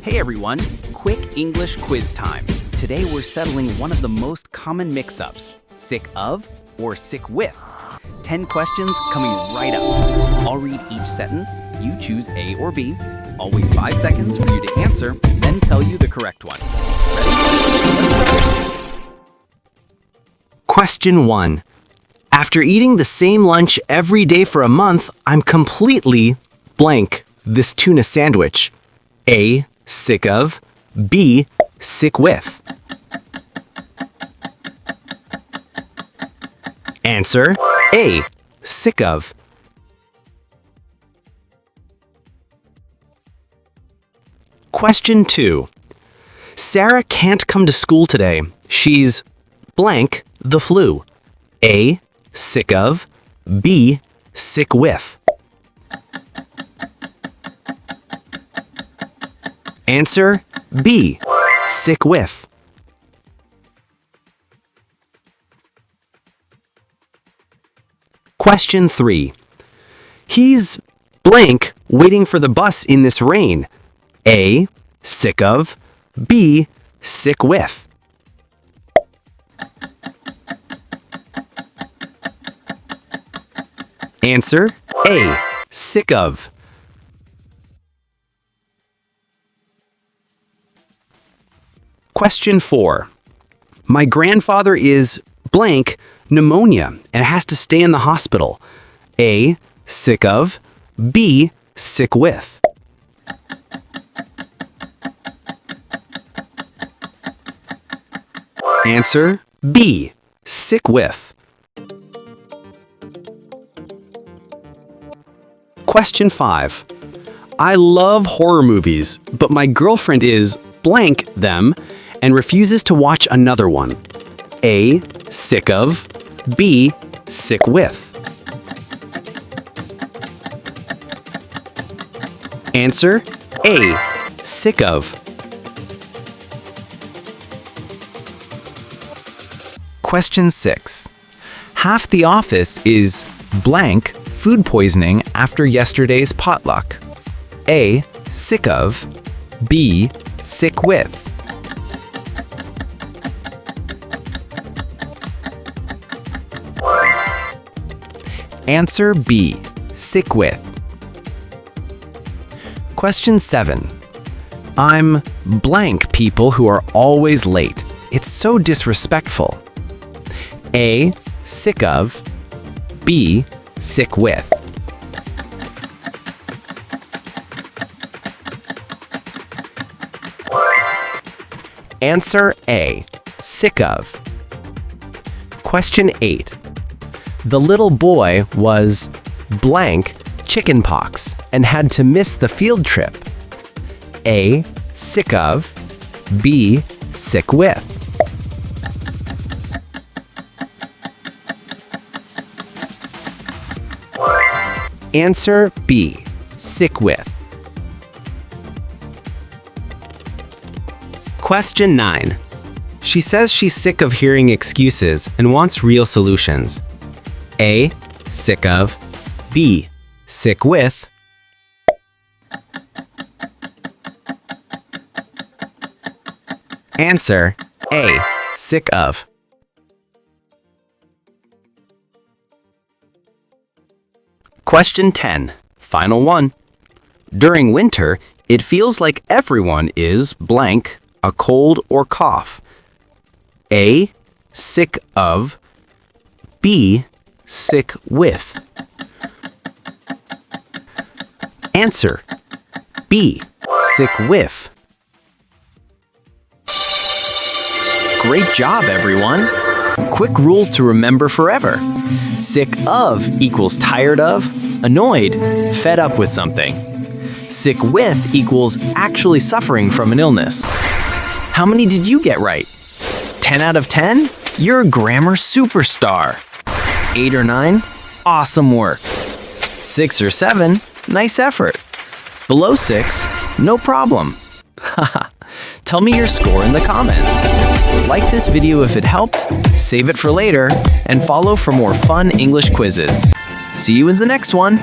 Hey everyone, quick English quiz time. Today we're settling one of the most common mix-ups, sick of or sick with. 10 questions coming right up. I'll read each sentence, you choose A or B. I'll wait 5 seconds for you to answer, then tell you the correct one. Ready? Question 1. After eating the same lunch every day for a month, I'm completely blank this tuna sandwich. A. Sick of. B. Sick with. Answer A. Sick of. Question 2. Sarah can't come to school today. She's blank the flu. A. Sick of. B. Sick with. Answer B. Sick with. Question 3. He's blank waiting for the bus in this rain. A. Sick of. B. Sick with. Answer A. Sick of. Question 4. My grandfather is blank pneumonia and has to stay in the hospital. A. Sick of. B. Sick with. Answer B. Sick with. Question 5. I love horror movies, but my girlfriend is blank them and refuses to watch another one. A. Sick of. B. Sick with. Answer A. Sick of. Question 6. Half the office is blank food poisoning after yesterday's potluck. A. Sick of. B. Sick with. Answer B. Sick with. Question 7. I'm blank people who are always late. It's so disrespectful. A. Sick of. B. Sick with. Answer A. Sick of. Question 8. The little boy was blank chickenpox and had to miss the field trip. A. Sick of. B. Sick with. Answer B. Sick with. Question 9. She says she's sick of hearing excuses and wants real solutions. A. Sick of. B. Sick with. Answer A. Sick of. Question 10. Final one. During winter, it feels like everyone is blank a cold or cough. A. Sick of. B. Sick with. Answer B. Sick with. Great job, everyone! Quick rule to remember forever. Sick of equals tired of, annoyed, fed up with something. Sick with equals actually suffering from an illness. How many did you get right? 10 out of 10? You're a grammar superstar. 8 or 9? Awesome work. 6 or 7? Nice effort. Below 6? No problem. Haha. Tell me your score in the comments. Like this video if it helped, save it for later, and follow for more fun English quizzes. See you in the next one.